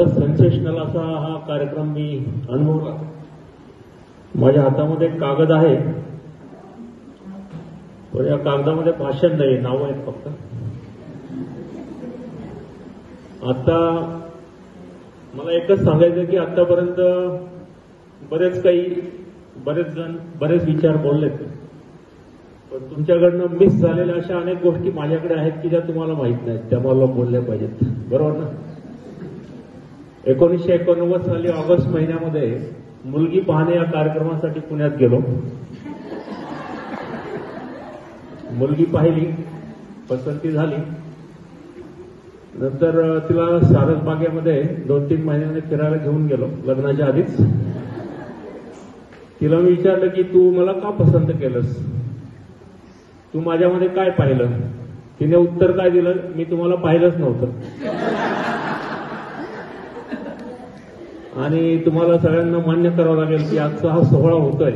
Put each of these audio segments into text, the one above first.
फारच सेन्सेशनल असा हा कार्यक्रम मी अनुभवला. माझ्या हातामध्ये कागद आहे, पण या कागदामध्ये भाषण नाही, नावं आहेत फक्त. आता मला एकच सांगायचं की आतापर्यंत बरेच जण बरेच विचार बोललेत, पण तुमच्याकडनं मिस झालेल्या अशा अनेक गोष्टी माझ्याकडे आहेत की ज्या तुम्हाला माहित नाहीत, त्या मला बोलल्या पाहिजेत. बरोबर ना? 1989 साली ऑगस्ट महिन्यामध्ये मुलगी पाहणे या कार्यक्रमासाठी पुण्यात गेलो. मुलगी पाहिली, पसंती झाली. नंतर तिला सारसबागेमध्ये 2-3 महिन्यांनी फिरायला घेऊन गेलो, लग्नाच्या आधीच. तिला मी विचारलं की तू मला का पसंत केलंस, तू माझ्यामध्ये काय पाहिलं? तिने उत्तर काय दिलं, मी तुम्हाला पाहिलंच नव्हतं. आणि तुम्हाला सगळ्यांना मान्य करावं लागेल की आजचा हा सोहळा होतोय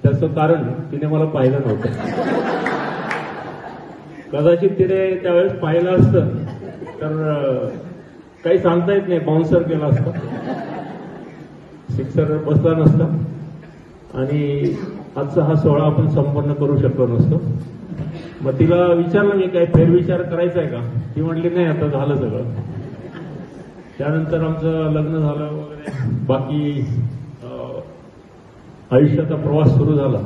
त्याचं कारण तिने मला पाहिलं नव्हतं. कदाचित तिने त्यावेळेस पाहिलं असतं तर काही सांगता येत नाही, बाउन्सर केला असता, सिक्सर बसला नसता आणि आजचा हा सोहळा आपण संपन्न करू शकलो नसतो. मग तिला विचारलं मी, काय फेरविचार करायचा आहे का? ती म्हटली नाही, आता झालं सगळं. त्यानंतर आमचं लग्न झालं वगैरे, बाकी आयुष्याचा प्रवास सुरू झाला.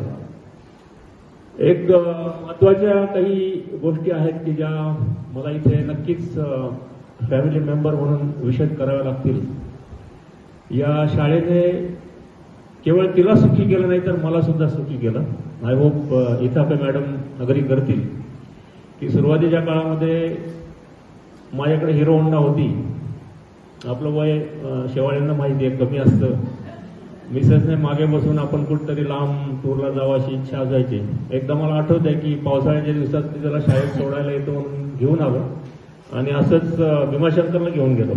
एक महत्वाच्या काही गोष्टी आहेत की ज्या मला इथे नक्कीच फॅमिली मेंबर म्हणून विशद कराव्या लागतील. या शाळेने केवळ तिला सुखी केलं नाही तर मला सुद्धा सुखी केलं. I hope Ithape madam agree करतील की सुरुवातीच्या काळामध्ये माझ्याकडे हिरो होंडा होती. आपलं वय शेवाळ्यांना माहिती आहे, कमी असतं. मिसेसने मागे बसून आपण कुठंतरी लांब टूरला जावाची इच्छा असायची. एकदा मला आठवत आहे की पावसाळ्याच्या दिवसात मी त्याला शाळेत सोडायला येतो म्हणून घेऊन आलो आणि असंच भीमाशंकरला घेऊन गेलो.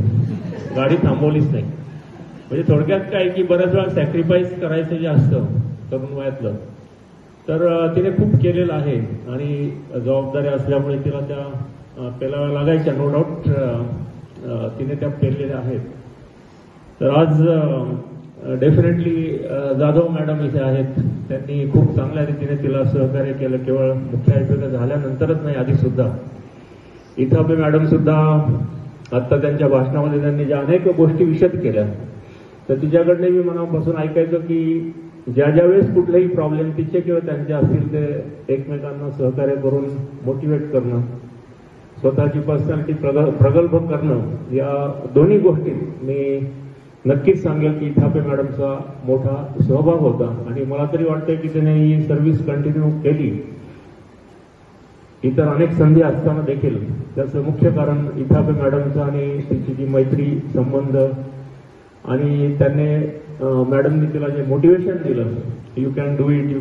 गाडी थांबवलीच नाही. म्हणजे थोडक्यात काय की बऱ्याच वेळा सॅक्रिफाईस करायचं जे असतं तरुण वयातलं, तर तिने खूप केलेलं आहे आणि जबाबदाऱ्या असल्यामुळे तिला त्या पेलाव्या लागायच्या, नो डाऊट. तिने त्या पेरलेल्या आहेत. तर आज डेफिनेटली जाधव मॅडम इथे आहेत. त्यांनी खूप चांगल्या रीतीने तिला सहकार्य केलं. केवळ मुख्याध्यापिका झाल्यानंतरच नाही, आधी सुद्धा. इथापे मॅडम सुद्धा आता त्यांच्या भाषणामध्ये त्यांनी ज्या अनेक गोष्टी विशद केल्या, तर तिच्याकडनं मी मनापासून ऐकायचं की ज्या ज्या वेळेस कुठलेही प्रॉब्लेम तिचे किंवा त्यांचे असतील ते एकमेकांना सहकार्य करून मोटिवेट करणं, स्वतःची पर्सनॅलिटी प्रगल्भ करणं, या दोन्ही गोष्टीत मी नक्कीच सांगेल की इथापे मॅडमचा मोठा सहभाग होता. आणि मला तरी वाटतंय की त्याने ही सर्व्हिस कंटिन्यू केली इतर अनेक संधी असताना देखील. त्याचं मुख्य कारण इथापे मॅडमचा आणि तिची जी मैत्री, संबंध, आणि त्यांनी मॅडमनी तिला जे मोटिवेशन दिलं, you can do it,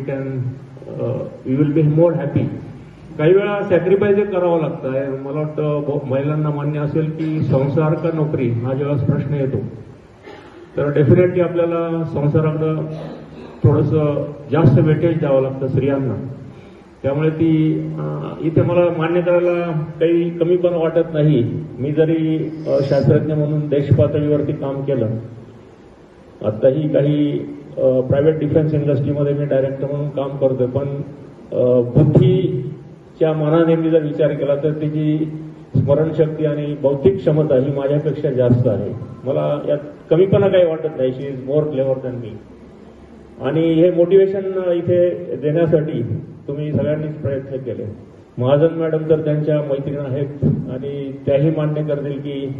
you will be more happy. काही वेळा सॅक्रिफाईस करावं लागतं. मला वाटतं महिलांना मान्य असेल की संसार का नोकरी हा जेव्हा प्रश्न येतो तर डेफिनेटली आपल्याला संसाराकडं थोडंसं जास्त वेटेज द्यावं लागतं स्त्रियांना. त्यामुळे ती इथे मला मान्य करायला काही कमीपणा वाटत नाही. मी जरी शास्त्रज्ञ म्हणून देशपातळीवरती काम केलं, आत्ताही काही प्रायव्हेट डिफेन्स इंडस्ट्रीमध्ये मी डायरेक्टर म्हणून काम करतोय, पण बुद्धीच्या मानाने मी जर विचार केला तर तिची स्मरणशक्ती आणि बौद्धिक क्षमता ही माझ्यापेक्षा जास्त आहे. मला यात कमीपणा काही वाटत नाही. शी इज मोर क्लेवर दॅन मी. आणि हे मोटिवेशन इथे देण्यासाठी तुम्ही सगळ्यांनीच प्रयत्न केले. महाजन मॅडम तर त्यांच्या मैत्रीण आहेत आणि त्याही मान्य करतील की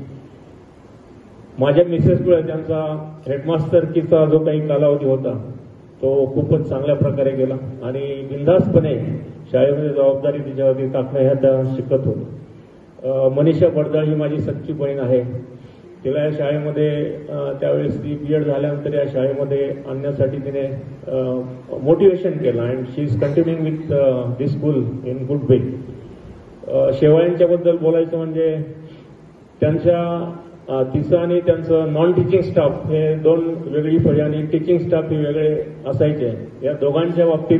माझ्या मिसेसमुळे त्यांचा हेडमास्टरकीचा जो काही कालावधी होता तो खूपच चांगल्या प्रकारे गेला आणि बिनधास्तपणे शाळेमध्ये जबाबदारी तिच्यावरती टाकणं ह्या त्या शिकत होत्या. मनीषा बडदाळ ही माझी सच्ची बहीण आहे. तिला या शाळेमध्ये त्यावेळेस ती BEd झाल्यानंतर या शाळेमध्ये आणण्यासाठी तिने मोटिवेशन केलं and she is continuing with this school in good way. शेवाळ्यांच्याबद्दल बोलायचं म्हणजे तिचं आणि त्यांचं नॉन टीचिंग स्टाफ हे दोन वेगळी फळी आणि टीचिंग स्टाफ हे वेगळे असायचे. या दोघांच्या बाबतीत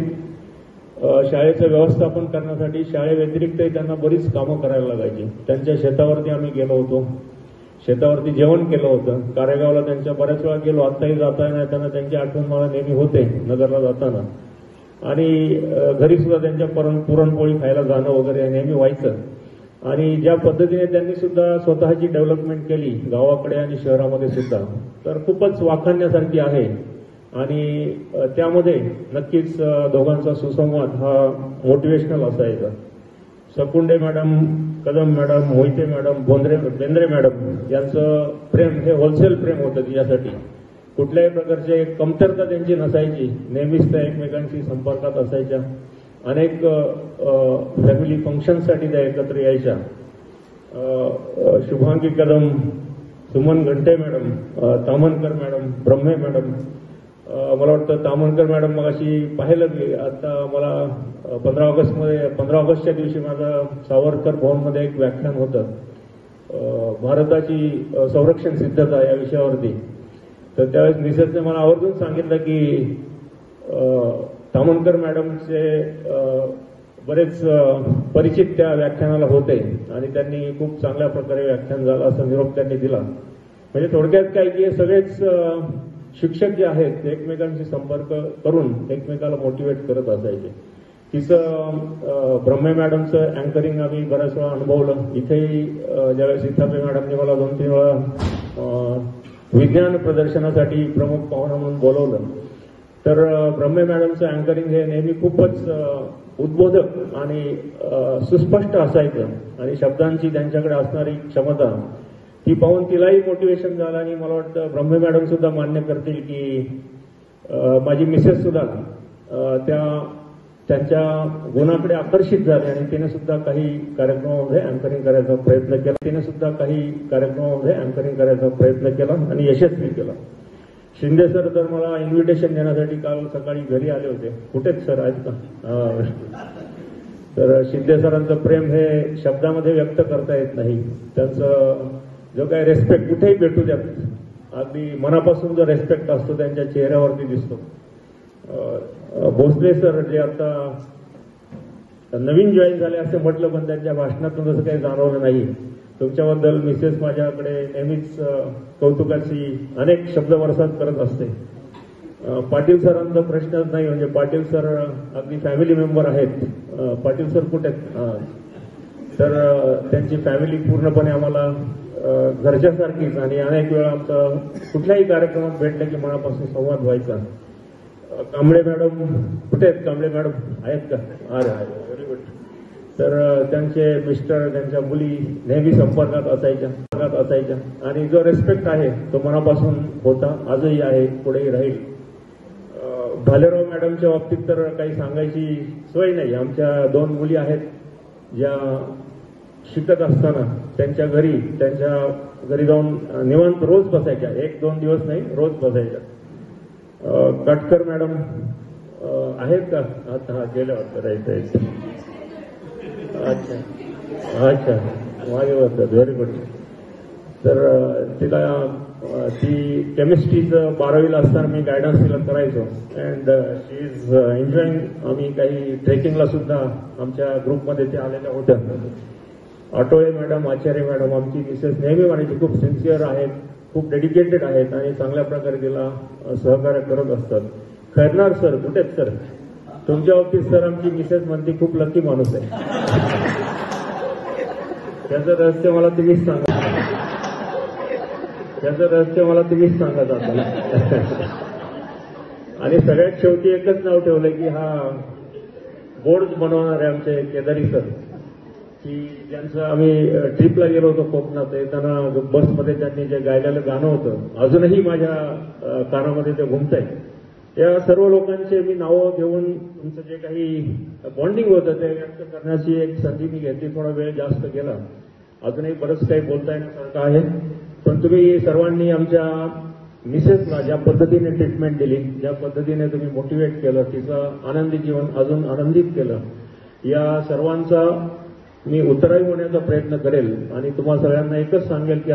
शाळेचं व्यवस्थापन करण्यासाठी शाळेव्यतिरिक्तही त्यांना बरीच कामं करायला लागायची. त्यांच्या शेतावरती आम्ही गेलो होतो. शेतावरती जेवण केलं होतं. कारेगावला त्यांच्या बऱ्याच वेळा गेलो, आत्ताही जाताना येताना त्यांची आठवण मला नेहमी होते नगरला जाताना. आणि घरी सुद्धा त्यांच्या पुरणपोळी खायला जाणं वगैरे नेहमी व्हायचं. आणि ज्या पद्धतीने त्यांनी सुद्धा स्वतःची डेव्हलपमेंट केली गावाकडे आणि शहरामध्ये सुद्धा, तर खूपच वाखाणण्यासारखी आहे. आणि त्यामध्ये नक्कीच दोघांचा सुसंवाद हा मोटिवेशनल असायचा. Sakunde madam, Kadam madam, Mohite madam, Bendre madam यांचं प्रेम हे होलसेल प्रेम होतं तिच्यासाठी. कुठल्याही प्रकारची कमतरता त्यांची नसायची. नेहमीच त्या एकमेकांशी संपर्कात असायच्या. अनेक फॅमिली फंक्शनसाठी त्या एकत्र यायच्या. शुभांगी कदम, सुमन घंटे madam, Tamankar madam, Brahme madam. मला वाटतं तामनकर मॅडम मगाशी पाहिलं मी. आता मला 15 ऑगस्टच्या दिवशी माझं सावरकर भवनमध्ये एक व्याख्यान होतं भारताची संरक्षण सिद्धता या विषयावरती. तर त्यावेळेस मिसेसने मला आवर्जून सांगितलं की तामनकर मॅडमचे बरेच परिचित त्या व्याख्यानाला होते आणि त्यांनी खूप चांगल्या प्रकारे व्याख्यान झालं असा निरोप त्यांनी दिला. म्हणजे थोडक्यात काय की सगळेच शिक्षक जे आहेत ते एकमेकांशी संपर्क करून एकमेकाला मोटिवेट करत असायचे. तिचं ब्रह्मे मॅडमचं अँकरिंग आम्ही बऱ्याच वेळा अनुभवलं. इथेही ज्यावेळेस इथापे मॅडमने मला 2-3 वेळा विज्ञान प्रदर्शनासाठी प्रमुख पाहुणा म्हणून बोलवलं. तर ब्रह्मे मॅडमचं अँकरिंग हे नेहमी खूपच उद्बोधक आणि सुस्पष्ट असायचं. आणि शब्दांची त्यांच्याकडे असणारी क्षमता ती पाहून तिलाही मोटिवेशन झालं. आणि मला वाटतं ब्रह्मे मॅडम सुद्धा मान्य करतील की माझी मिसेस सुद्धा त्यांच्या गुणाकडे आकर्षित झाले आणि तिने सुद्धा काही कार्यक्रमामध्ये अँकरिंग करायचा प्रयत्न केला आणि यशस्वी केला. शिंदे सर तर मला इन्व्हिटेशन देण्यासाठी काल सकाळी घरी आले होते. कुठेच सर आहेत का? तर शिंदे सरांचं प्रेम हे शब्दामध्ये व्यक्त करता येत नाही. त्यांचं जो काही रेस्पेक्ट कुठेही भेटू द्यात, अगदी मनापासून जो रेस्पेक्ट असतो त्यांच्या चेहऱ्यावरती दिसतो. भोसले सर जे आता नवीन जॉईन झाले असे म्हटलं, पण त्यांच्या भाषणातून तसं काही जाणवलं नाही. तुमच्याबद्दल मिसेस माझ्याकडे नेहमीच कौतुकाची अनेक शब्द वर्षात करत असते. पाटील सरांचा प्रश्नच नाही. म्हणजे पाटील सर अगदी फॅमिली मेंबर आहेत. पाटील सर कुठे आहेत? तर त्यांची फॅमिली पूर्णपणे आम्हाला घरच्यासारखीच. आणि अनेक वेळा आमचं कुठल्याही कार्यक्रमात भेटलं की मनापासून संवाद व्हायचा. कांबळे मॅडम कुठे आहेत? कांबळे मॅडम आहेत का? अरे व्हेरी गुड. तर त्यांचे मिस्टर, त्यांच्या मुली नेहमी संपर्कात असायच्या. आणि जो रेस्पेक्ट आहे तो मनापासून होता, आजही आहे, पुढेही राहील. भालेराव मॅडमच्या बाबतीत तर काही सांगायची सोय नाही. आमच्या 2 मुली आहेत ज्या शिकत असताना त्यांच्या घरी जाऊन निवांत रोज बसायच्या. 1-2 दिवस नाही, रोज बसायच्या. काटकर मॅडम आहेत का? आता गेल्या वाटतं. राईट. अच्छा मागे होतं. Very good. तर ती केमिस्ट्रीचं 12वीला असताना मी गायडन्स तिला करायचो. And she is enjoying. आम्ही काही ट्रेकिंगला सुद्धा आमच्या ग्रुपमध्ये त्या आलेल्या होत्या. आटोळे मॅडम, आचार्य मॅडम, आमची मिसेस नेहमी म्हणायची खूप सिन्सिअर आहेत, खूप डेडिकेटेड आहेत आणि चांगल्या प्रकारे तिला सहकार्य करत असतात. खैरनार सर कुठे आहेत? सर तुमच्या बाबतीत सर आमची मिसेस म्हणते खूप लकी माणूस आहे. त्याचं रहस्य मला तुम्हीच सांगा. आता. आणि सगळ्यात शेवटी एकच नाव ठेवलं की हा बोर्ड बनवणारे आमचे केदारी सर, की ज्यांचं आम्ही ट्रिपला गेलो होतो कोकणात. येताना बसमध्ये त्यांनी जे गायलेलं गाणं होतं अजूनही माझ्या कानामध्ये ते घुमतंय. या सर्व लोकांचे मी नावं घेऊन तुमचं जे काही बॉन्डिंग होतं ते व्यक्त करण्याची एक संधी मी घेतली. थोडा वेळ जास्त गेला. अजूनही बरंच काही बोलता येण्यासारखं आहे. पण तुम्ही सर्वांनी आमच्या मिसेसला ज्या पद्धतीने ट्रीटमेंट दिली, ज्या पद्धतीने तुम्ही मोटिवेट केलं, तिचं आनंदी जीवन अजून आनंदित केलं, या सर्वांचा मी उत्तराई होण्याचा प्रयत्न करेल. आणि तुम्हाला सगळ्यांना एकच सांगेल की